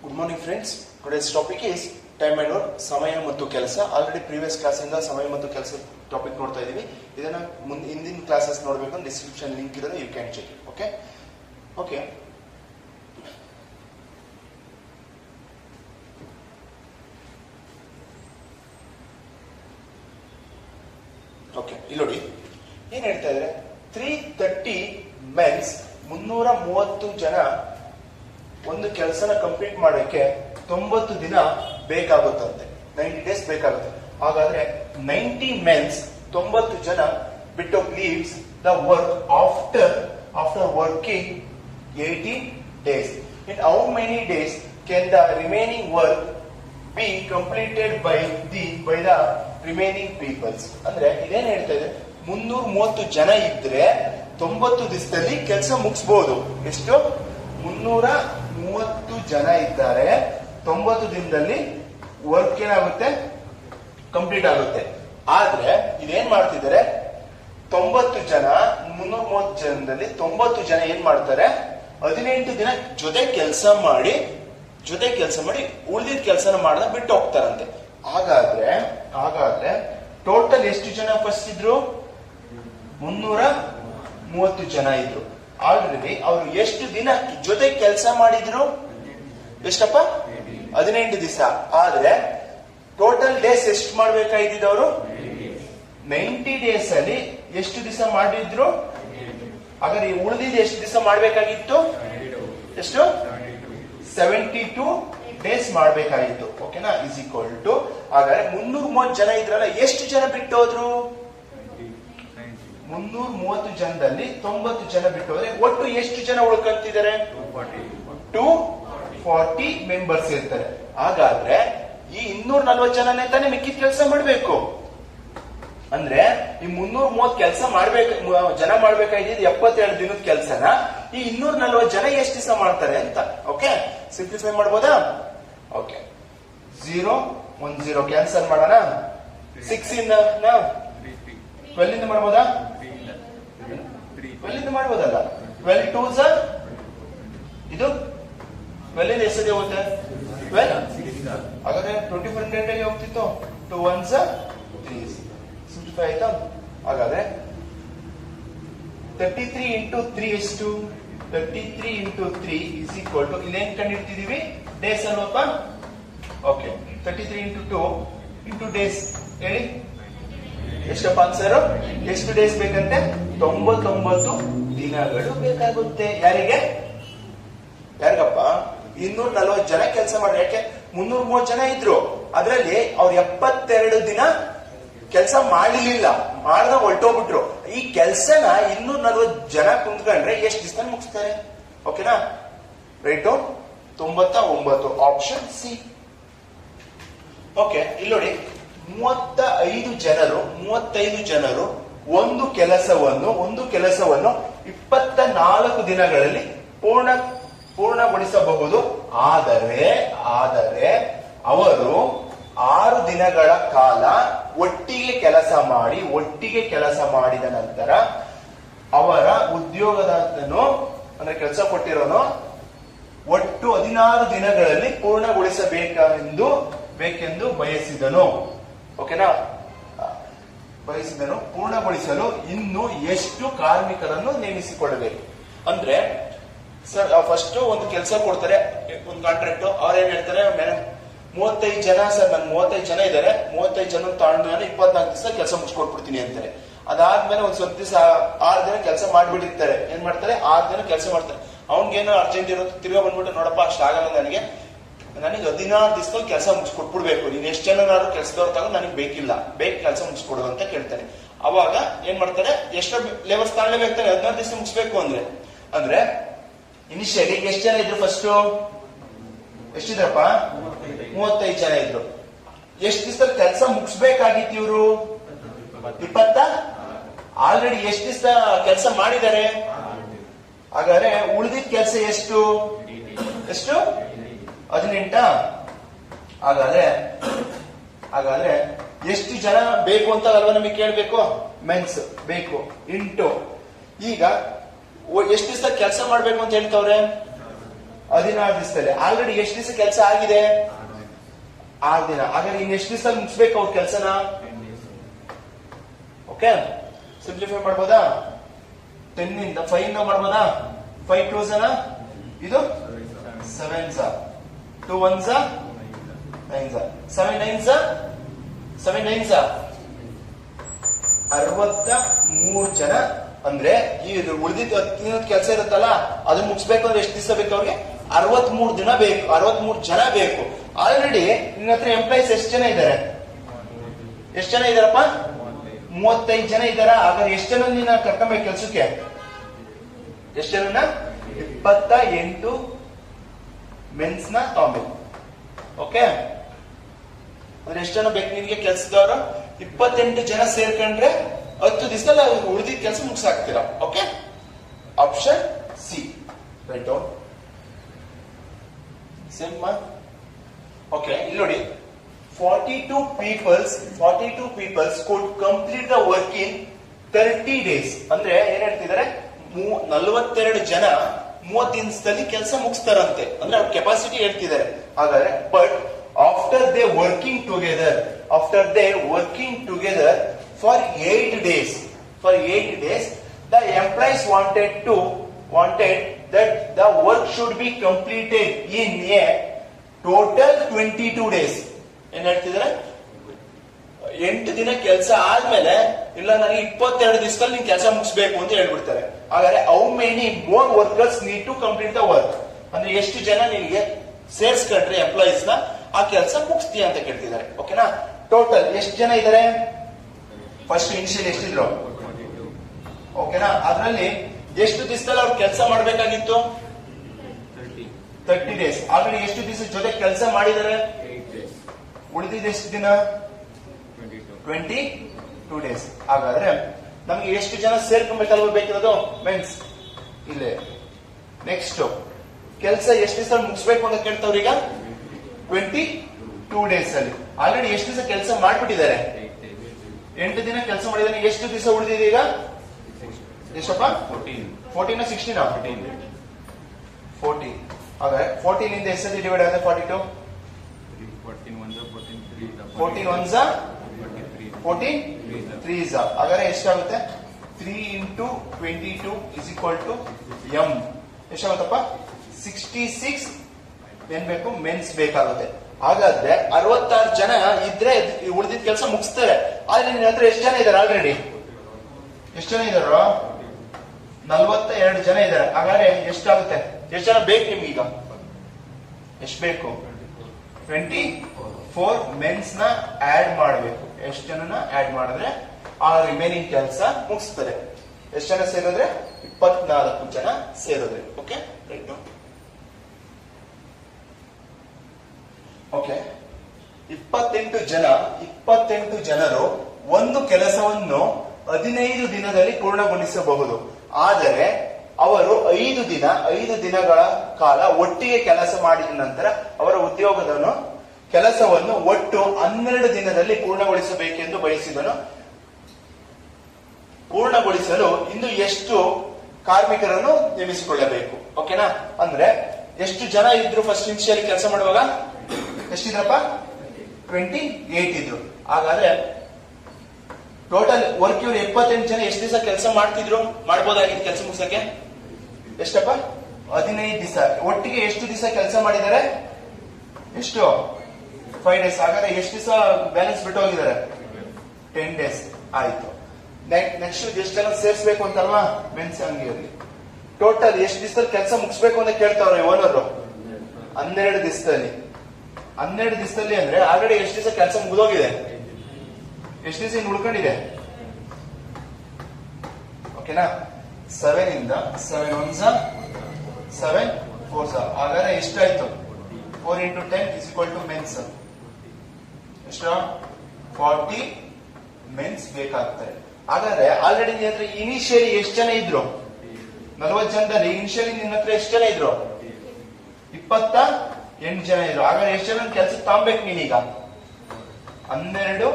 Good morning friends. Today's topic is time and work, ಸಮಯ ಮತ್ತು ಕೆಲಸ. ಆಲ್ರೆಡಿ ಪ್ರೀವಿಯಸ್ ಕ್ಲಾಸ್ ಇಂದ ಸಮಯ ಮತ್ತು ಕೆಲಸ ಟಾಪಿಕ್ ನೋಡ್ತಾ ಇದೀವಿ. ಇದನ್ನ ಹಿಂದಿನ ಕ್ಲಾಸಸ್ ನೋಡಬೇಕು ಅಂದ್ರೆ ಡಿಸ್ಕ್ರಿಪ್ಷನ್ ಲಿಂಕ್ ಇದೆ, you can check. Okay okay okay ಇಲ್ಲಿ ನೋಡಿ ಏನ್ ಹೇಳ್ತಾ ಇದ್ರೆ 330 ಮೆನ್ಸ್ 330 ಜನ ಒಂದು ಕೆಲಸನ ಕಂಪ್ಲೀಟ್ ಮಾಡೋಕೆ 90 ದಿನ ಬೇಕಾಗುತ್ತಂತೆ, 90 ಡೇಸ್ ಬೇಕಾಗುತ್ತೆ. ಹಾಗಾದ್ರೆ 90 ಮೆನ್ಸ್ 90 ಜನ ಬಿಟ್ off leaves the work after working 80 days. In how many days can the remaining work be completed by the remaining peoples? ಅಂದ್ರೆ ಇದೇನ್ ಹೇಳ್ತಾ ಇದೆ, 330 ಜನ ಇದ್ರೆ 90 ದಿವಸದಲ್ಲಿ ಕೆಲಸ ಮುಗಿಸಬಹುದು. ಎಷ್ಟು? 330 ಜನ ಇದ್ದಾರೆ, 90 ದಿನದಲ್ಲಿ ವರ್ಕ್ ಏನಾಗುತ್ತೆ, ಕಂಪ್ಲೀಟ್ ಆಗುತ್ತೆ. ಆದ್ರೆ ಇದೇನ್ ಮಾಡ್ತಿದ್ದಾರೆ, 90 ಜನ 330 ಜನದಲ್ಲಿ 90 ಜನ ಏನ್ ಮಾಡ್ತಾರೆ, 18 ದಿನ ಜೊತೆ ಕೆಲಸ ಮಾಡಿ ಉಳಿದಿದ್ದ ಕೆಲಸನ ಮಾಡದ ಬಿಟ್ಟು ಹೋಗ್ತಾರಂತೆ. ಹಾಗಾದ್ರೆ ಟೋಟಲ್ ಎಷ್ಟು ಜನ ಫಸ್ಟ್ ಇದ್ರು? 330 ಜನ ಇದ್ರು. ಆಲ್ರೆಡಿ ಅವರು ಎಷ್ಟು ದಿನ ಜೊತೆ ಕೆಲಸ ಮಾಡಿದ್ರು? ಎಷ್ಟಪ್ಪ? 18 ದಿವಸ. ಆದ್ರೆ ಟೋಟಲ್ ಡೇಸ್ ಎಷ್ಟು ಮಾಡ್ಬೇಕಾಗಿದ್ದವರು? 90 ಡೇಸ್ ಅಲ್ಲಿ ಎಷ್ಟು ದಿವಸ ಮಾಡಿದ್ರು? ಹಾಗಾದ್ರೆ ಉಳಿದಿದ್ದು ಎಷ್ಟು ದಿವಸ ಮಾಡ್ಬೇಕಾಗಿತ್ತು? ಎಷ್ಟು? 72 ಡೇಸ್ ಮಾಡ್ಬೇಕಾಗಿತ್ತು. ಓಕೆನಾ? ಇಸ್ ಈಕ್ವಲ್ ಟು, ಹಾಗಾದ್ರೆ 330 ಜನ ಇದ್ರಲ್ಲ, ಎಷ್ಟು ಜನ ಬಿಟ್ಟು ಹೋದ್ರು? 330 ಜನದಲ್ಲಿ 90 ಜನ ಬಿಟ್ಟು ಹೋದ್ರೆ ಒಟ್ಟು ಎಷ್ಟು ಜನ ಉಳ್ಕೊಂತಿದ್ದಾರೆ? 240 ಮೆಂಬರ್ಸ್ ಇರ್ತಾರೆ. ಹಾಗಾದ್ರೆ ಈ 240 ಜನನೇ ತಾನೇ ಮಿಕ್ಕಿದ ಕೆಲಸ ಮಾಡ್ಬೇಕು. ಅಂದ್ರೆ ಈ 330 ಕೆಲಸ ಜನ ಮಾಡ್ಬೇಕಾಗಿದ್ದು 72 ದಿನದ ಕೆಲಸನ ಈ 240 ಜನ ಎಷ್ಟು ದಿವಸ ಮಾಡ್ತಾರೆ ಅಂತ. ಓಕೆ, ಸಿಂಪ್ಲಿಫೈ ಮಾಡ್ಬೋದಾ? ಓಕೆ, 0 1 0 ಕ್ಯಾನ್ಸಲ್ ಮಾಡೋಣ. 6 ಇಂದ 12 ಇಂದ ಮಾಡ್ಬೋದಾ? 12 ಇಂದ ಮಾಡ್ಬೋದಲ್ಲ? 12 2s ಇದು 12 ಇಂದ ಎಷ್ಟು ಹೋಗುತ್ತೆ? 12. ಹಾಗಾದ್ರೆ 24 ಹೋಗ್ತಿತ್ತು. 2 1s 3. ಸಿಂಪ್ಲಿಫೈ ಆಯ್ತಾ? ಹಾಗಾದ್ರೆ 33 ಇಂಟು 3 ಎಷ್ಟು? 33 ಇಂಟು 3 ಇಸ್ ಈಕ್ವಲ್ ಟು, ಇಲ್ಲೇನ್ ಕಂಡಿಡ್ತಿದೀವಿ? ಡೇಸ್ ಅಲ್ವಪ್ಪ? ಓಕೆ, 33 ಇಂಟು 2 ಇಂಟು ಡೇಸ್ ಹೇಳಿ ಎಷ್ಟಪ್ಪ ಆನ್ಸರ್? ಎಷ್ಟು ಡೇಸ್ ಬೇಕಂತೆ? 99 ದಿನಗಳು ಬೇಕಾಗುತ್ತೆ. ಯಾರಿಗಪ್ಪ? 240 ಜನ ಕೆಲಸ ಮಾಡಿ. ಯಾಕೆ 330 ಜನ ಇದ್ರು, ಅದರಲ್ಲಿ ಅವ್ರು 72 ದಿನ ಕೆಲಸ ಮಾಡಲಿಲ್ಲ, ಮಾಡ್ದ ಹೊರಟೋಗ್ಬಿಟ್ರು. ಈ ಕೆಲ್ಸನ 240 ಜನ ಕುಂತ್ಕೊಂಡ್ರೆ ಎಷ್ಟು ದಿವಸ ಮುಗಿಸ್ತಾರೆ? ಓಕೆನಾ? Write down 99, option C. Okay, ಇಲ್ಲಿ ನೋಡಿ 35 ಜನರು ಒಂದು ಕೆಲಸವನ್ನು 24 ದಿನಗಳಲ್ಲಿ ಪೂರ್ಣಗೊಳಿಸಬಹುದು. ಆದರೆ ಅವರು 6 ದಿನಗಳ ಕಾಲ ಒಟ್ಟಿಗೆ ಕೆಲಸ ಮಾಡಿದ ನಂತರ ಅವರ ಉದ್ಯೋಗದಾತನು ಅಂದ್ರೆ ಕೆಲಸ ಕೊಟ್ಟಿರೋನು ಒಟ್ಟು 16 ದಿನಗಳಲ್ಲಿ ಪೂರ್ಣಗೊಳಿಸಬೇಕೆಂದು ಬಯಸಿದನು. ಓಕೆನಾ? ಪೂರ್ಣಗೊಳಿಸಲು ಇನ್ನು ಎಷ್ಟು ಕಾರ್ಮಿಕರನ್ನು ನೇಮಿಸಿಕೊಳ್ಳಬೇಕು? ಅಂದ್ರೆ ಸರ್, ಫಸ್ಟ್ ಒಂದು ಕೆಲಸ ಕೊಡ್ತಾರೆ, ಒಂದು ಕಾಂಟ್ರಾಕ್ಟ್. ಅವ್ರು ಏನ್ ಹೇಳ್ತಾರೆ, 35 ಜನ ಸರ್, ನನ್ 35 ಜನ ಇದ್ದಾರೆ, 35 ಜನ ತಗೊಂಡು ನಾನು 24 ದಿವಸ ಕೆಲಸ ಮುಗಿಸ್ಕೊಟ್ಬಿಡ್ತೀನಿ ಅಂತಾರೆ. ಅದಾದ್ಮೇಲೆ ಒಂದ್ ಸ್ವಲ್ಪ ದಿವಸ 6 ದಿನ ಕೆಲಸ ಮಾಡ್ಬಿಟ್ಟಿರ್ತಾರೆ. ಏನ್ ಮಾಡ್ತಾರೆ? 6 ದಿನ ಕೆಲಸ ಮಾಡ್ತಾರೆ. ಅವ್ನಿಗೇನೋ ಅರ್ಜೆಂಟ್ ಇರುತ್ತೆ, ತಿರ್ಗಾ ಬಂದ್ಬಿಟ್ಟು, ನೋಡಪ್ಪ ಅಷ್ಟಾಗಲ್ಲ, ನನಗೆ 16 ದಿವಸದಲ್ಲಿ ಕೆಲಸ ಮುಗಿಸ್ಕೊಟ್ಬಿಡ್ಬೇಕು, ನೀನ್ ಎಷ್ಟು ಜನನಾದ್ರು ಕೆಲಸದವ್ರು ತಗೊಂಡು ನನಗೆ ಬೇಗ ಕೆಲಸ ಮುಗಿಸ್ಕೊಡು ಅಂತ ಕೇಳ್ತಾನೆ. ಅವಾಗ ಏನ್ ಮಾಡ್ತಾರೆ, ಎಷ್ಟು ಲೇಬರ್ಸ್ ತಗೊಳ್ಳೇಬೇಕಾಗ್ತಾನೆ, 16 ದಿವಸ ಮುಗಿಸ್ಬೇಕು ಅಂದ್ರೆ ಇನಿಷಿಯಲಿ ಎಷ್ಟು ಜನ ಇದ್ರು? ಫಸ್ಟ್ ಎಷ್ಟಿದ್ರಪ್ಪ? 35 ಜನ ಇದ್ರು. ಎಷ್ಟು ದಿವಸದಲ್ಲಿ ಕೆಲಸ ಮುಗಿಸ್ಬೇಕಾಗಿತ್ತು ಇವರು? 20. ಆಲ್ರೆಡಿ ಎಷ್ಟು ದಿವಸ ಕೆಲಸ ಮಾಡಿದ್ದಾರೆ? ಹಾಗಾದ್ರೆ ಉಳಿದಿದ್ದ ಕೆಲಸ ಎಷ್ಟು? 18. ಹಾಗಾದ್ರೆ ಎಷ್ಟು ಜನ ಬೇಕು ಅಂತ ಅಲ್ವಾ ನಮಗೆ ಕೇಳ್ಬೇಕು? ಮೆನ್ಸ್ ಬೇಕು ಇಂಟು ಈಗ ಎಷ್ಟು ದಿವಸ ಕೆಲಸ ಮಾಡ್ಬೇಕು ಅಂತ ಹೇಳ್ತವ್ರೆ? 16 ದಿವಸದಲ್ಲಿ. ಆಲ್ರೆಡಿ ಎಷ್ಟು ದಿವಸ ಕೆಲಸ ಆಗಿದೆ? 6 ದಿನ. ಹಾಗಾದ್ರೆ ಇನ್ ಎಷ್ಟು ದಿವಸದಲ್ಲಿ ಮುಗಿಸ್ಬೇಕು ಅವ್ರ ಕೆಲಸನ? ಓಕೆ, ಸಿಂಪ್ಲಿಫೈ ಮಾಡ್ಬೋದಾ? 10 ಇಂದ 5 ಇಂದ ಮಾಡ್ಬೋದಾ? 5 2s ಇದು 7s, 2 1s 9s, 7 9s 63 ಜನ. ಅಂದ್ರೆ ಈ ಉಳಿದಿದ್ದ 10 ಕೆಲಸ ಇರುತ್ತಲ್ಲ ಅದು ಮುಗಿಸ್ಬೇಕು ಅಂದ್ರೆ ಎಷ್ಟು ದಿವಸ ಬೇಕು ಅವ್ರಿಗೆ? 63 ದಿನ ಬೇಕು, 63 ಜನ ಬೇಕು. ಆಲ್ರೆಡಿ ನಿನ್ನ ಹತ್ರ ಎಂಪ್ಲಾಯ್ಸ್ ಎಷ್ಟು ಜನ ಇದ್ದಾರೆ? ಎಷ್ಟು ಜನ ಇದಾರಪ್ಪ? 35 ಜನ ಇದ್ದಾರ. ಹಾಗಾದ್ರೆ ಎಷ್ಟು ಜನ ನೀನ ಕರ್ಕೊಂಬೇಕು ಕೆಲ್ಸಕ್ಕೆ? ಎಷ್ಟು ಜನ? 28 ಮೆನ್ಸ್ ನ ತಗೊಂಬೇಕು. ಓಕೆ, ಅಂದ್ರೆ ಎಷ್ಟು ಜನ ಬೇಕು ನಿನ್ಗೆ ಕೆಲ್ಸದವರು? 28 ಜನ ಸೇರ್ಕೊಂಡ್ರೆ 10 ದಿವಸದಲ್ಲಿ ಉಳಿದಿದ್ದ ಕೆಲಸ ಮುಗಿಸಾಕ್ತೀರಾ. Okay, option C write down. Same. Okay, ಇಲ್ಲಿ ನೋಡಿ, 42 peoples could complete the work in 30 days. ಅಂದ್ರೆ ಏನ್ ಹೇಳ್ತಿದ್ದಾರೆ? 42 ಜನ 30 ದಿವಸದಲ್ಲಿ ಕೆಲಸ ಮುಗಿಸ್ತಾರಂತೆ. ಅಂದ್ರೆ ಅವ್ರ ಕೆಪಾಸಿಟಿ ಹೇಳ್ತಿದ್ದಾರೆ. ಹಾಗಾದ್ರೆ but after they working together for 8 days, the employees wanted that the work should be completed in a total 22 days. ಏನ್ ಹೇಳ್ತಿದ್ದಾರೆ? 8 ದಿನ ಕೆಲಸ ಆದ್ಮೇಲೆ ಇಲ್ಲ ನನಗೆ 22 ದಿವಸದಲ್ಲಿ ನೀನ್ ಕೆಲಸ ಮುಗಿಸ್ಬೇಕು ಅಂತ ಹೇಳ್ಬಿಡ್ತಾರೆ. ಹಾಗಾದ್ರೆ how many more workers need to complete the work? ಅಂದ್ರೆ ಎಷ್ಟು ಜನ ನಿನಗೆ ಸೇರ್ಸ್ಕೊಂಡ್ರೆ ಎಂಪ್ಲಾಯೀಸ್ ನ ಆ ಕೆಲಸ ಮುಗಿಸ್ತೀಯ ಅಂತ ಕೇಳ್ತಿದ್ದಾರೆ. ಓಕೆನಾ? ಟೋಟಲ್ ಎಷ್ಟು ಜನ ಇದ್ದಾರೆ? ಫಸ್ಟ್ ಇನಿಷಿಯಲ್ ಎಷ್ಟಿದ್ರು? ಓಕೆನಾ? ಅದರಲ್ಲಿ ಎಷ್ಟು ದಿವಸದಲ್ಲಿ ಅವ್ರು ಕೆಲಸ ಮಾಡ್ಬೇಕಾಗಿತ್ತು? 30 days. ಆಲ್ರೆಡಿ ಎಷ್ಟು ದಿವಸ ಜೊತೆ ಕೆಲಸ ಮಾಡಿದ್ದಾರೆ? ಉಳಿದಿದ್ದು ಎಷ್ಟು ದಿನ? 22 days. ಹಾಗಾದ್ರೆ ನಮ್ಗೆ ಎಷ್ಟು ಜನ ಸೇರ್ಕೊಬೇಕಲ್ವ ಬೇಕಿರೋದು? ಮೆನ್ಸ್. ಇಲ್ಲೇ ನೆಕ್ಸ್ಟ್ ಕೆಲಸ ಎಷ್ಟು ದಿವಸ ಮುಗಿಸ್ಬೇಕು ಅಂತ ಕೇಳ್ತಾವ್ರ ಈಗ? 22 days ಅಲ್ಲಿ. ಆಲ್ರೆಡಿ ಎಷ್ಟು ದಿವಸ ಕೆಲಸ ಮಾಡ್ಬಿಟ್ಟಿದ್ದಾರೆ? 8 ದಿನ ಕೆಲಸ ಮಾಡಿದಾನೆ. ಎಷ್ಟು ದಿವಸ ಉಳಿದಿದೆ ಈಗ? ಎಷ್ಟಪ್ಪ? 14 16 14. ಹಾಗಾದ್ರೆ 14 ಇಂದ ಎಷ್ಟು ಡಿವೈಡ್ ಆಗಿದೆ? 42. 14 1s 14 3s. ಹಾಗಾದ್ರೆ ಎಷ್ಟಾಗುತ್ತೆ? 3 into 22 is equal to m. ಎಷ್ಟಾಗುತ್ತಪ್ಪ? 66 ಏನ್ ಬೇಕು? ಮೆನ್ಸ್ ಬೇಕಾಗುತ್ತೆ. ಹಾಗಾದ್ರೆ 66 ಜನ ಇದ್ರೆ ಉಳಿದಿದ್ದ ಕೆಲಸ ಮುಗಿಸ್ತಾರೆ. ಆದ್ರೆ ನಿನ್ನ ಹತ್ರ ಎಷ್ಟು ಜನ ಇದಾರೆ? ಆಲ್ರೆಡಿ ಎಷ್ಟು ಜನ ಇದಾರೋ? 42 ಜನ ಇದಾರೆ. ಹಾಗಾದ್ರೆ ಎಷ್ಟಾಗುತ್ತೆ? ಎಷ್ಟು ಜನ ಬೇಕು ನಿಮ್ಗೀಗ? ಎಷ್ಟು ಬೇಕು? 24 ಮೆನ್ಸ್ ನ ಆಡ್ ಮಾಡಬೇಕು. ಎಷ್ಟು ಜನನ ಆಡ್ ಮಾಡಿದ್ರೆ ಆ ರಿಮೈನಿಂಗ್ ಕೆಲಸ ಮುಗಿಸ್ತದೆ. ಎಷ್ಟು ಜನ ಸೇರಿದ್ರೆ? 24 ಜನ ಸೇರಿದ್ರೆ. Okay, right. ಓಕೆ, 28 ಜನರು ಒಂದು ಕೆಲಸವನ್ನು 15 ದಿನದಲ್ಲಿ ಪೂರ್ಣಗೊಳಿಸಬಹುದು. ಆದರೆ ಅವರು 5 ದಿನಗಳ ಕಾಲ ಒಟ್ಟಿಗೆ ಕೆಲಸ ಮಾಡಿದ ನಂತರ ಅವರ ಕೆಲಸವನ್ನು ಒಟ್ಟು 12 ದಿನದಲ್ಲಿ ಪೂರ್ಣಗೊಳಿಸಬೇಕೆಂದು ಬಯಸಿದನು. ಪೂರ್ಣಗೊಳಿಸಲು ಇಂದು ಎಷ್ಟು ಕಾರ್ಮಿಕರನ್ನು ನೇಮಿಸಿಕೊಳ್ಳಬೇಕು? ಓಕೆನಾ? ಅಂದ್ರೆ ಎಷ್ಟು ಜನ ಇದ್ರು ಫಸ್ಟ್ ಇನಿಷಿಯಲಿ ಕೆಲಸ ಮಾಡುವಾಗ? ಎಷ್ಟಿದ್ರಪ್ಪ? 28 ಇದ್ರು. ಹಾಗಾದ್ರೆ ಟೋಟಲ್ ವರ್ಕ್ ಇವ್ರು 78 ಜನ ಎಷ್ಟು ದಿವಸ ಕೆಲಸ ಮಾಡ್ಬೋದಾಗಿತ್ತು ಕೆಲಸ ಮುಗಿಸಕ್ಕೆ? ಎಷ್ಟಪ್ಪ? 15 ದಿವಸ. ಒಟ್ಟಿಗೆ ಎಷ್ಟು ದಿವಸ ಕೆಲಸ ಮಾಡಿದ್ದಾರೆ? ಎಷ್ಟು? 5 days. ಹಾಗಾದ್ರೆ ಎಷ್ಟು ದಿವಸ ಬ್ಯಾಲೆನ್ಸ್ ಬಿಟ್ಟು ಹೋಗಿದ್ದಾರೆ? 10 days. ಆಯ್ತು. ನೆಕ್ಸ್ಟ್ ಎಷ್ಟು ಜನ ಸೇರಿಸಬೇಕು ಅಂತಲ್ವಾ? ಮೆನ್ಸ್ ಅಂಗಡಿಯಲ್ಲಿ ಟೋಟಲ್ ಎಷ್ಟು ದಿವಸದಲ್ಲಿ ಕೆಲಸ ಮುಗಿಸ್ಬೇಕು ಅಂತ ಕೇಳ್ತಾವ್ರೆ ಓನರು? 12 ದಿವಸದಲ್ಲಿ. 12 ದಿವಸದಲ್ಲಿ ಅಂದ್ರೆ ಆಲ್ರೆಡಿ ಎಷ್ಟು ದಿವಸ ಕೆಲಸ ಮುಗಿದೋಗಿದೆ? ಎಷ್ಟು ದಿವಸ ಇನ್ನು ಉಳ್ಕೊಂಡಿದೆ? ಓಕೆನಾ? 7 ಇಂದ 7 1s 7 4s. ಹಾಗಾದ್ರೆ ಎಷ್ಟಾಯ್ತು? 4 into 10 is equal to men's. ಎಷ್ಟು? 40 ಮೆನ್ಸ್ ಬೇಕಾಗ್ತಾರೆ. ಹಾಗಾದ್ರೆ ಆಲ್ರೆಡಿ ನಿನ್ನ ಹತ್ರ ಇನಿಷಿಯಲಿ ಎಷ್ಟು ಜನ ಇದ್ರು? 40 ಜನದಲ್ಲಿ ಇನಿಷಿಯಲಿ ನಿನ್ನ ಹತ್ರ ಎಷ್ಟು ಜನ ಇದ್ರು? 28 ಜನ ಇದ್ರು. ಹಾಗಾದ್ರೆ ಎಷ್ಟು ಜನ ಕೆಲಸಕ್ಕೆ ತಗೊಬೇಕು ನೀನೀಗ? 12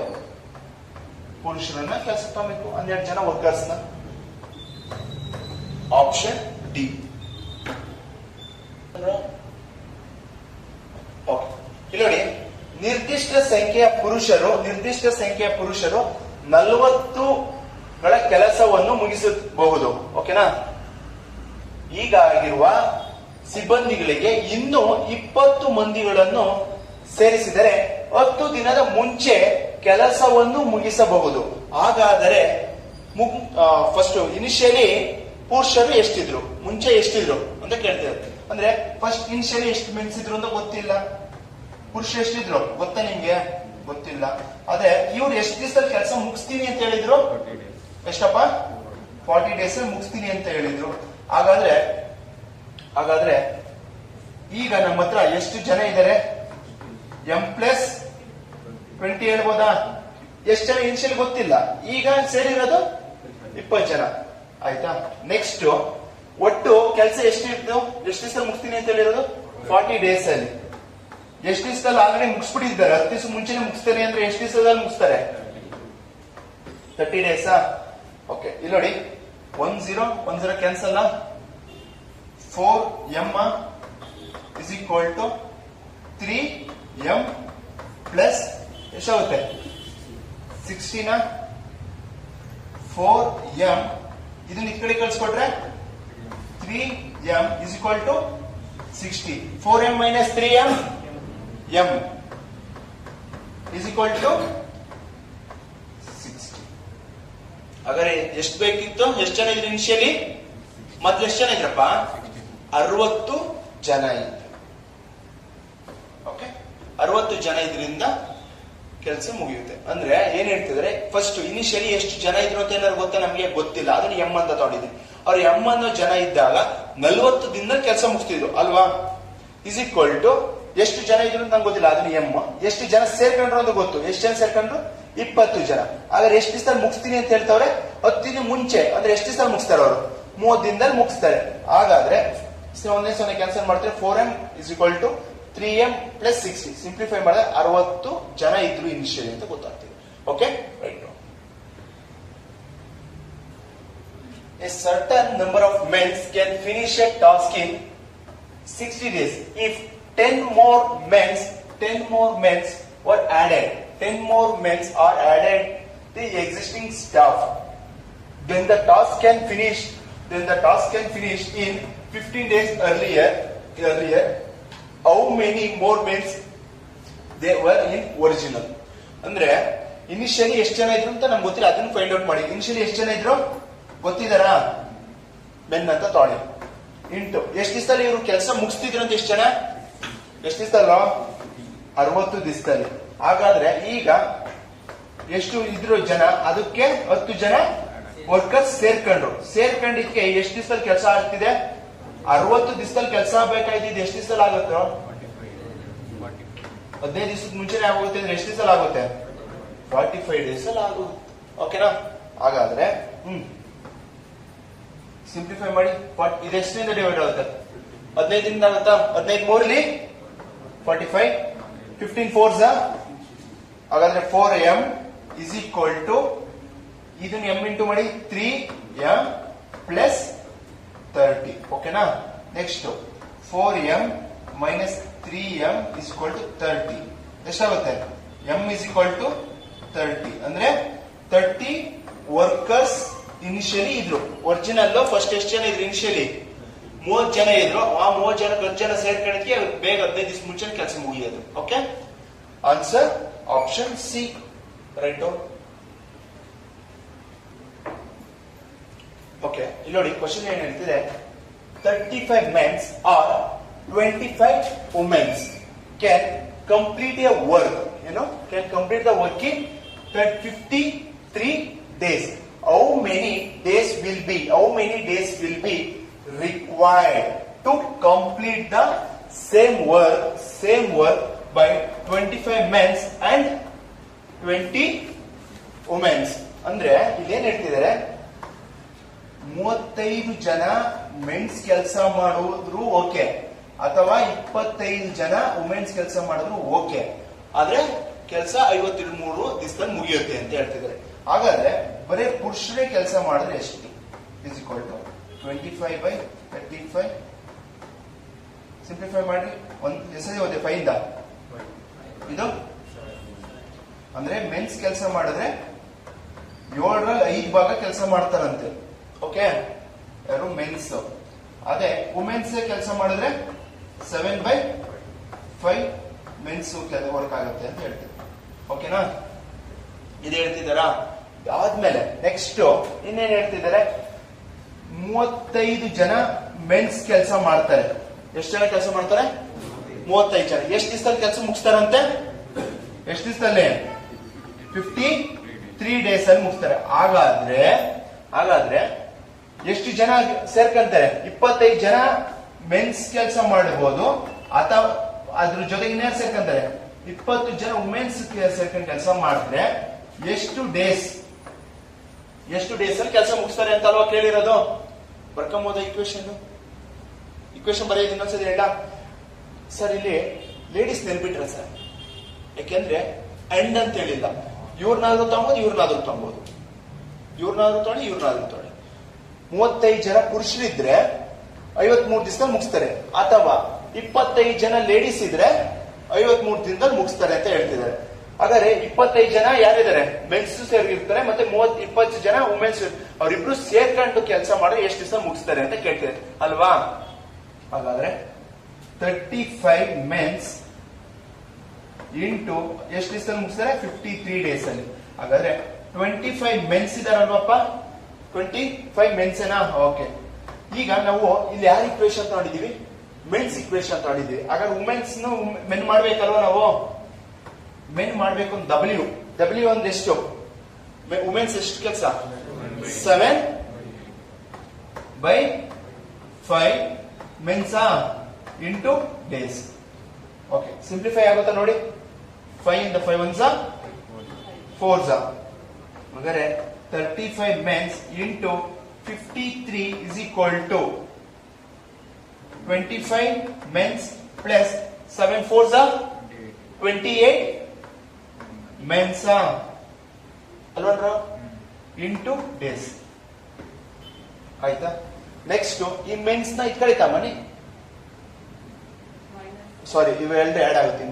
ಪುರುಷರನ್ನ ಕೆಲಸಕ್ಕೆ ತಗೊಬೇಕು, 12 ಜನ ವರ್ಕರ್ಸ್ ನ. Option D. ಓಕೆ, ಇಲ್ಲಿ ನೋಡಿ, ನಿರ್ದಿಷ್ಟ ಸಂಖ್ಯೆಯ ಪುರುಷರು 40ಗಳ ಕೆಲಸವನ್ನು ಮುಗಿಸಬಹುದು. ಓಕೆನಾ? ಈಗಾಗಿರುವ ಸಿಬ್ಬಂದಿಗಳಿಗೆ ಇನ್ನೂ 20 ಮಂದಿಗಳನ್ನು ಸೇರಿಸಿದರೆ 10 ದಿನದ ಮುಂಚೆ ಕೆಲಸವನ್ನು ಮುಗಿಸಬಹುದು. ಹಾಗಾದರೆ ಫಸ್ಟ್ ಇನಿಷಿಯಲಿ ಪುರುಷರು ಎಷ್ಟಿದ್ರು, ಮುಂಚೆ ಎಷ್ಟಿದ್ರು ಅಂತ ಕೇಳ್ತಾರೆ. ಅಂದ್ರೆ ಫಸ್ಟ್ ಇನಿಷಿಯಲಿ ಎಷ್ಟು ಮೆನ್ಸಿದ್ರು ಅಂತ ಗೊತ್ತಿಲ್ಲ. ಪುರುಷ ಎಷ್ಟಿದ್ರು ಗೊತ್ತಾ ನಿಮ್ಗೆ? ಗೊತ್ತಿಲ್ಲ. ಅದೇ ಇವ್ರು ಎಷ್ಟು ದಿವಸದಲ್ಲಿ ಕೆಲಸ ಮುಗಿಸ್ತೀನಿ ಅಂತ ಹೇಳಿದ್ರು? ಎಷ್ಟಪ್ಪ? 40 days ಮುಗಿಸ್ತೀನಿ ಅಂತ ಹೇಳಿದ್ರು. ಹಾಗಾದ್ರೆ ಈಗ ನಮ್ಮ ಹತ್ರ ಎಷ್ಟು ಜನ ಇದ್ದಾರೆ? M+20 ಹೇಳ್ಬೋದಾ? ಎಷ್ಟು ಜನ ಇನಿಷಿಯಲ್ ಗೊತ್ತಿಲ್ಲ, ಈಗ ಸೇರಿರೋದು 20 ಜನ. ಆಯ್ತಾ? ನೆಕ್ಸ್ಟ್ ಒಟ್ಟು ಕೆಲಸ ಎಷ್ಟಿತ್ತು? ಎಷ್ಟು ದಿವಸದಲ್ಲಿ ಮುಗಿಸ್ತೀನಿ ಅಂತ ಹೇಳಿರೋದು? 40 days ಅಲ್ಲಿ. ಎಷ್ಟು ದಿವಸದಲ್ಲಿ ಆಲ್ರೆಡಿ ಮುಗಿಸ್ಬಿಟ್ಟಿದ್ದಾರೆ? 10 ದಿವಸ ಮುಂಚೆನೆ ಮುಗಿಸ್ತಾರೆ ಅಂದ್ರೆ ಎಷ್ಟು ದಿವಸದಲ್ಲಿ ಮುಗಿಸ್ತಾರೆ? 30 days. ಓಕೆ, ಇಲ್ಲಿ ನೋಡಿ, 10 cancel. 4M is equal to 3M plus ಎಷ್ಟಾಗುತ್ತೆ? 16. 4M ಇದನ್ನ ಈ ಕಡೆ ಕಳಿಸ್ಕೊಟ್ರೆ 3M is equal to 60. 4M minus 3M M is equal to 60. ಹಾಗಾದ್ರೆ ಎಷ್ಟು ಬೇಕಿತ್ತು? ಎಷ್ಟು ಜನ ಇದ್ರು ಇನಿಷಿಯಲಿ? ಮೊದ್ಲು ಎಷ್ಟು ಜನ ಇದ್ರಪ್ಪ? 60 ಜನ ಇದ್ರು. ಓಕೆ, 60 ಜನ ಇದರಿಂದ ಕೆಲಸ ಮುಗಿಯುತ್ತೆ. ಅಂದ್ರೆ ಏನ್ ಹೇಳ್ತಿದ್ರೆ, ಫಸ್ಟ್ ಇನಿಷಿಯಲಿ ಎಷ್ಟು ಜನ ಇದ್ರು ಅಂತ ಏನಾದ್ರು ಗೊತ್ತಾ? ನಮ್ಗೆ ಗೊತ್ತಿಲ್ಲ, ಅದನ್ನ M ಅಂತ ತಗೊಂಡಿದ್ವಿ. ಅವ್ರು M ಅನ್ನೋ ಜನ ಇದ್ದಾಗ 40 ದಿನದಲ್ಲಿ ಕೆಲಸ ಮುಗಿಸ್ತಿದ್ರು ಅಲ್ವಾ? ಇಸ್ ಈಕ್ವಲ್ ಟು ಎಷ್ಟು ಜನ ಇದ್ರು ಅಂತ ನಂಗೆ ಗೊತ್ತಿಲ್ಲ, ಅದನ್ನ M. ಎಷ್ಟು ಜನ ಸೇರ್ಕೊಂಡ್ರು ಅಂತ ಗೊತ್ತು. ಎಷ್ಟು ಜನ ಸೇರ್ಕೊಂಡ್ರು? 20 ಜನ. ಹಾಗಾದ್ರೆ ಎಷ್ಟು ದಿವಸದಲ್ಲಿ ಮುಗಿಸ್ತೀನಿ ಅಂತ ಹೇಳ್ತಾವ್ರೆ? 10 ದಿನ ಮುಂಚೆ. ಅಂದ್ರೆ ಎಷ್ಟು ದಿವಸದಲ್ಲಿ ಮುಗಿಸ್ತಾರೆ ಅವರು? 30 ದಿನದಲ್ಲಿ ಮುಗಿಸ್ತಾರೆ. ಹಾಗಾದ್ರೆ ಒಂದೇ 0 ಕ್ಯಾನ್ಸಲ್ ಮಾಡ್ತಾರೆ. 4M is equal to 3M plus 60. Simplify ಮಾಡಿದ್ರೆ 60 ಜನ ಇದ್ರು ಇನಿಷಿಯಲಿ ಅಂತ ಗೊತ್ತಾಗ್ತದೆ. Okay, right. A certain number of men can finish a task in 60 days. If 10 more men were added, 10 more men are added the existing staff, then the task can finish in 15 days earlier. How many more men they were in original? ಅಂದ್ರೆ initially ಎಷ್ಟು ಜನ ಇದ್ರು ಅಂತ ನಮ್ಗೆ ಗೊತ್ತಿಲ್ಲ, ಅದನ್ನ find out ಮಾಡಿ. Initially ಎಷ್ಟು ಜನ ಇದ್ರು ಗೊತ್ತಿದಾರಾ? ಮೆನ್ ಅಂತ ತೊಳಿ ಇಂಟು ಎಷ್ಟು ದಿವಸದಲ್ಲಿ ಇವರು ಕೆಲಸ ಮುಗಿಸ್ತಿದ್ರು ಅಂತ ಎಷ್ಟು ಜನ? ಎಷ್ಟು ದಿವಸದಲ್ಲ? 60 ದಿವಸದಲ್ಲಿ. ಹಾಗಾದ್ರೆ ಈಗ ಎಷ್ಟು ಇದ್ರು ಜನ? ಅದಕ್ಕೆ 10 ಜನ ವರ್ಕರ್ಸ್ ಸೇರ್ಕೊಂಡಿದ್ಕೆ ಎಷ್ಟು ದಿವಸದಲ್ಲಿ ಕೆಲಸ ಆಗ್ತಿದೆ? 60 ದಿವಸದಲ್ಲಿ ಕೆಲಸ ಬೇಕಾಯ್ತಿದ್ದು ಎಷ್ಟು ದಿವಸದಲ್ಲಿ ಆಗುತ್ತೋ? 15 ದಿವಸದ ಮುಂಚೆನೆ ಆಗುತ್ತೆ ಅಂದ್ರೆ ಎಷ್ಟು ದಿವಸದಲ್ಲಿ ಆಗುತ್ತೆ? 45 days ಅಲ್ಲಿ ಆಗುತ್ತೆ. ಓಕೆನಾ? ಹಾಗಾದ್ರೆ ಸಿಂಪ್ಲಿಫೈ ಮಾಡಿ. ಇದೆಷ್ಟರಿಂದ ಡಿವೈಡ್ ಆಗುತ್ತೆ? 15 ದಿಂದ ಆಗುತ್ತಾ? 15 3 45, 15 4s. ಹಾಗಾದ್ರೆ 4M is equal to ಇದನ್ನ M ಇಂಟು ಮಾಡಿ 3M ಪ್ಲಸ್ 30. ಓಕೆನಾ? Next 4M minus 3M is equal to 30. ಎಷ್ಟಾಗುತ್ತೆ? M is equal to 30. ಅಂದ್ರೆ 30 ವರ್ಕರ್ಸ್ ಇನಿಷಿಯಲಿ ಇದ್ರು. ಒರಿಜಿನಲ್ ಫಸ್ಟ್ ಎಷ್ಟು ಜನ ಇದ್ರು? ಇನಿಷಿಯಲಿ 30 ಜನ ಇದ್ರು. ಆ 30 ಜನ 10 ಜನ ಸೇರ್ಕೊಳ್ಳೋದಕ್ಕೆ ಬೇಗ 15 ದಿವಸ ಮುಂಚೆ ಕೆಲಸ ಮುಗಿಯೋದು. Okay, answer option C. Right. Okay, ಇಲ್ಲಿ ನೋಡಿ, ಕ್ವಶನ್ ಏನ್ ಹೇಳ್ತಿದೆ? 35 men or 25 women can complete a work, can complete the work in 53 days. How many days will be required to complete the same work by 25 men and 20 women? ಅಂದ್ರೆ ಇಲ್ಲೇನ್ ಹೇಳ್ತಿದ್ದಾರೆ? 35 ಜನ men's ಕೆಲಸ ಮಾಡಿದ್ರು okay, ಅಥವಾ 25 ಜನ women's ಕೆಲಸ ಮಾಡಿದ್ರು ಓಕೆ. ಆದ್ರೆ ಕೆಲಸ 53 ದಿವಸದಲ್ಲಿ ಮುಗಿಯುತ್ತೆ ಅಂತ ಹೇಳ್ತಿದ್ದಾರೆ. ಹಾಗಾದ್ರೆ ಬರೀ ಪುರುಷರೇ ಕೆಲಸ ಮಾಡಿದ್ರೆ ಎಷ್ಟು? ಇಸ್ ಈಕ್ವಲ್ ಟು 25/35 ಸಿಂಪ್ಲಿಫೈ ಮಾಡಿ ಒಂದು ಎಸರಿ ಹೋದೆ 5 ಇಂದ ಇದು ಅಂದ್ರೆ ಮೆನ್ಸ್ ಕೆಲಸ ಮಾಡಿದ್ರೆ 7ರಲ್ಲಿ 5 ಭಾಗ ಕೆಲಸ ಮಾಡ್ತಾರಂತೆ. ಓಕೆ, ಯಾರು ಮೆನ್ಸ್. ಅದೇ ವುಮೆನ್ಸ್ ಕೆಲಸ ಮಾಡಿದ್ರೆ 7/5 ಮೆನ್ಸ್ ವರ್ಕ್ ಆಗುತ್ತೆ ಅಂತ ಹೇಳ್ತೀವಿ. ಓಕೆನಾ, ಇದು ಹೇಳ್ತಿದ್ದಾರಾ? ಆದ್ಮೇಲೆ ನೆಕ್ಸ್ಟ್ ಇನ್ನೇನ್ ಹೇಳ್ತಿದ್ದಾರೆ, 35 ಜನ ಮೆನ್ಸ್ ಕೆಲಸ ಮಾಡ್ತಾರೆ. ಎಷ್ಟು ಜನ ಕೆಲಸ ಮಾಡ್ತಾರೆ? 35 ಜನ. ಎಷ್ಟು ದಿವಸದಲ್ಲಿ ಕೆಲಸ ಮುಗಿಸ್ತಾರಂತೆ? ಎಷ್ಟು ದಿವಸದಲ್ಲಿ? 53 ಡೇಸ್ ಅಲ್ಲಿ ಮುಗಿಸ್ತಾರೆ. ಹಾಗಾದ್ರೆ ಎಷ್ಟು ಜನ ಸೇರ್ಕೊಂತಾರೆ? 25 ಜನ ಮೆನ್ಸ್ ಕೆಲಸ ಮಾಡಬಹುದು, ಅಥವಾ ಅದ್ರ ಜೊತೆಗೆ ಇನ್ನೇನು ಸೇರ್ಕೊಂತಾರೆ? 20 ಜನ ವುಮೆನ್ಸ್ ಸೇರ್ಕೊಂಡು ಕೆಲಸ ಮಾಡಿದ್ರೆ ಎಷ್ಟು ಡೇಸ್ ಅಲ್ಲಿ ಕೆಲಸ ಮುಗಿಸ್ತಾರೆ ಅಂತ ಅಲ್ವಾ ಕೇಳಿರೋದು? ಬರ್ಕೊಂಬೋದ ಇಕ್ವೇಶನ್ ಬರೆಯೋದು ಇನ್ನೊಂದ್ಸರಿ ಹೇಳ ಸರ್. ಇಲ್ಲಿ ಲೇಡೀಸ್ ನೆನ್ಬಿಟ್ರ ಸರ್, ಯಾಕೆಂದ್ರೆ ಎಂಡ್ ಅಂತ ಹೇಳಿಲ್ಲ. ಇವ್ರನ್ನಾದ್ರೂ ತಗೋಬಹುದು, ಇವ್ರನ್ನಾದ್ರೂ ತಗೋಬಹುದು, ಇವ್ರನ್ನಾದ್ರೂ ತೊಳಿ, ಇವ್ರನ್ನಾದ್ರೂ ತೊಳಿ. 35 ಜನ ಪುರುಷರಿದ್ರೆ 53 ದಿವಸದಲ್ಲಿ ಮುಗಿಸ್ತಾರೆ, ಅಥವಾ 25 ಜನ ಲೇಡೀಸ್ ಇದ್ರೆ 53 ದಿನದಲ್ಲಿ ಮುಗಿಸ್ತಾರೆ ಅಂತ ಹೇಳ್ತಿದ್ದಾರೆ. ಹಾಗಾದ್ರೆ 25 ಜನ ಯಾರಿದ್ದಾರೆ? ಮೆನ್ಸ್ ಸೇರಿರ್ತಾರೆ, ಮತ್ತೆ 20 ಜನ ವುಮೆನ್ಸ್. ಅವರಿಬ್ರು ಸೇರ್ಕೊಂಡು ಕೆಲಸ ಮಾಡಿ ಎಷ್ಟು ದಿವಸ ಮುಗಿಸ್ತಾರೆ ಅಂತ ಕೇಳ್ತಾರೆ ಅಲ್ವಾ? ಹಾಗಾದ್ರೆ 35 ಮೆನ್ಸ್ ಇಂಟು ಎಷ್ಟು ದಿವಸದಲ್ಲಿ ಮುಗಿಸ್ತಾರೆ? 53 ಡೇಸ್ ಅಲ್ಲಿ. ಹಾಗಾದ್ರೆ 25 ಮೆನ್ಸ್ ಇದಾರಲ್ವಪ್ಪ? 25 ಮೆನ್ಸ್ ಏನಾ? ಓಕೆ. ಈಗ ನಾವು ಇಲ್ಲಿ ಯಾರು ಇಕ್ವೇಶನ್ ತಗೊಂಡಿದೀವಿ? ಮೆನ್ಸ್ ಇಕ್ವೇಶನ್ ತಗೊಂಡಿದೀವಿ. ಹಾಗಾದ್ರೆ ವುಮೆನ್ಸ್ ಮೆನ್ ಮಾಡ್ಬೇಕಲ್ವಾ? ನಾವು ಮೆನ್ ಮಾಡ್ಬೇಕು. ಡಬ್ಲ್ಯೂ ಅಂದ್ರೆ ಎಷ್ಟು? ವುಮೆನ್ಸ್ ಎಷ್ಟು ಕೆಲಸ? 7/5 ಮೆನ್ಸಾ ಇಂಟು ಡೇಸ್. ಓಕೆ, ಸಿಂಪ್ಲಿಫೈ ಆಗುತ್ತಾ ನೋಡಿ? 5 ಇಂದ 5 1 4 ಹಾಗಾದ್ರೆ 35 mens into 53 is equal to 25 mens plus 7 4 28 ಮೆನ್ಸಾ ಅಲ್ವಾ ಇಂಟು ಡೇಸ್. ಆಯ್ತಾ? ನೆಕ್ಸ್ಟ್ ಈ ಮೆನ್ಸ್ ನ ಇದ್ ಕಡೆ ತಮ್ಮನಿ, ಸಾರಿ ಇವೆರಡು ಆಡ್ ಆಗುತ್ತೆ.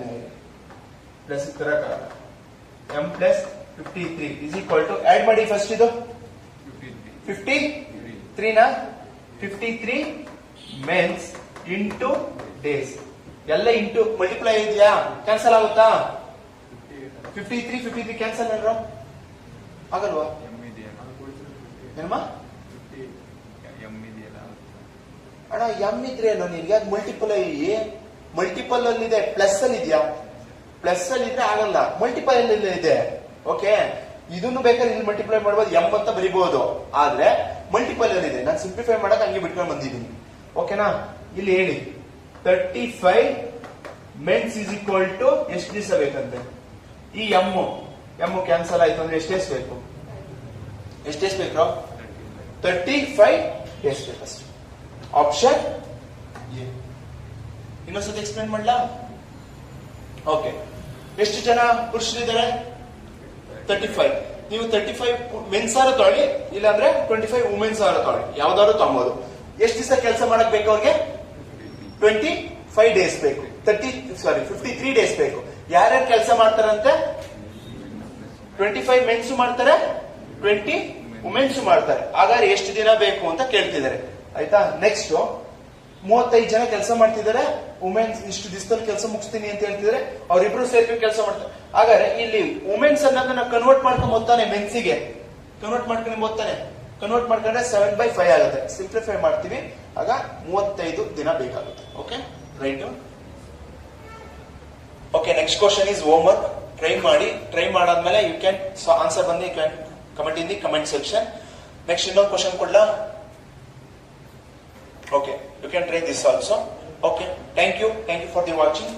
Plus M plus 53 is equal to add ಮಾಡಿ ಫಸ್ಟ್ ಇದು 53 ನ 53 ಮೆನ್ಸ್ ಇಂಟು ಡೇಸ್. ಎಲ್ಲ ಇಂಟು ಮಲ್ಟಿಪ್ಲೈ ಇದೆಯಾ? ಕ್ಯಾನ್ಸಲ್ ಆಗುತ್ತಾ? 53 ಕ್ಯಾನ್ಸಲ್ ಅಲ್ರ ಆಗಲ್ವಾ? ಏನಮ್ಮ ಅಣ್ಣ ಎಂ ಇದ್ರೆ ಏನೋ ನಿನ್ಗೆ ಮಲ್ಟಿಪಲ್ ಅಲ್ಲಿ ಇದೆ, ಪ್ಲಸ್ ಅಲ್ಲಿ ಇದೆಯಾ? ಪ್ಲಸ್ ಅಲ್ಲಿ ಇದ್ರೆ ಆಗಲ್ಲ, ಮಲ್ಟಿಪಲ್ ಅಲ್ಲಿ ಇದೆ. ಓಕೆ, ಇದನ್ನು ಬೇಕಾದ್ರೆ ಇಲ್ಲಿ ಮಲ್ಟಿಪ್ಲೈ ಮಾಡಬಹುದು, ಎಂ ಅಂತ ಬರೀಬಹುದು. ಆದ್ರೆ ಮಲ್ಟಿಪಲ್ ಅಲ್ಲಿ ಇದೆ. ನಾನು ಸಿಂಪ್ಲಿಫೈ ಮಾಡಕ್ ಹಂಗೆ ಬಿಟ್ಕೊಂಡು ಬಂದಿದ್ದೀನಿ. ಓಕೆನಾ? ಇಲ್ಲಿ ಹೇಳಿ 35 ಮೆನ್ಸ್ ಇಸ್ ಈಕ್ವಲ್ ಟು ಎಷ್ಟು ದಿವಸ ಬೇಕಂತೆ? ಈ ಎಂ ಕ್ಯಾನ್ಸಲ್ ಆಯ್ತು ಅಂದ್ರೆ ಎಷ್ಟು ಡೇಸ್ ಬೇಕು? 35 ಡೇಸ್ ಬೇಕಷ್ಟು. Option A. ಇನ್ನೊಂದ್ಸತಿ ಎಕ್ಸ್ಪ್ಲೇನ್ ಮಾಡ್ಲಾ? ಓಕೆ, ಎಷ್ಟು ಜನ ಪುರುಷರಿದ್ದಾರೆ? 35. ನೀವು 35 ಮೆನ್ಸ್ ಆರ ತೊಗೊಳ್ಳಿ, ಇಲ್ಲಾಂದ್ರೆ 25 ವುಮೆನ್ಸ್ ಆರ ತೊಗೊಳ್ಳಿ, ಯಾವ್ದಾದ್ರು ತಗೋಬಹುದು. ಎಷ್ಟು ದಿವಸ ಕೆಲಸ ಮಾಡಕ್ ಬೇಕು ಅವ್ರಿಗೆ? 25 ಡೇಸ್ ಬೇಕು. 53 ಡೇಸ್ ಬೇಕು. ಯಾರ್ಯಾರು ಕೆಲಸ ಮಾಡ್ತಾರಂತೆ? 25 ಮೆನ್ಸ್ ಮಾಡ್ತಾರೆ, 20 ವುಮೆನ್ಸ್ ಮಾಡ್ತಾರೆ. ಹಾಗಾದ್ರೆ ಎಷ್ಟು ದಿನ ಬೇಕು ಅಂತ ಕೇಳ್ತಿದ್ದಾರೆ. ಆಯ್ತಾ? ನೆಕ್ಸ್ಟ್ 35 ಜನ ಕೆಲಸ ಮಾಡ್ತಿದ್ದಾರೆ, ವುಮೆನ್ಸ್ ಇಷ್ಟು ದಿವಸದಲ್ಲಿ ಕೆಲಸ ಮುಗಿಸ್ತೀನಿ ಅಂತ ಹೇಳ್ತಿದ್ದಾರೆ. ಅವರಿಬ್ರು ಸೇರ್ಕೊಂಡು ಕೆಲಸ ಮಾಡ್ತಾರೆ. ಹಾಗಾದ್ರೆ ಇಲ್ಲಿ ವುಮೆನ್ಸ್ ಅನ್ನೋದನ್ನ ಕನ್ವರ್ಟ್ ಮಾಡ್ಕೊಂಡು ಓದ್ತಾನೆ, ಮೆನ್ಸಿಗೆ ಕನ್ವರ್ಟ್ ಮಾಡ್ಕೊಂಡು ಓದ್ತಾನೆ. ಕನ್ವರ್ಟ್ ಮಾಡ್ಕೊಂಡ್ರೆ 7/5 ಆಗುತ್ತೆ. ಸಿಂಪ್ಲಿಫೈ ಮಾಡ್ತೀವಿ, ಆಗ 35 ದಿನ ಬೇಕಾಗುತ್ತೆ. Okay, right. Okay, next question is homework. Try ಮಾಡಾದ್ಮೇಲೆ ಯು ಕ್ಯಾನ್ ಆನ್ಸರ್ ಬಂದು you can comment in the comment section. Next ಇನ್ನೊಂದು ಕ್ವಶನ್ ಕೊಡ್ಲಾ? Okay, you can try this also. Okay, thank you for the watching.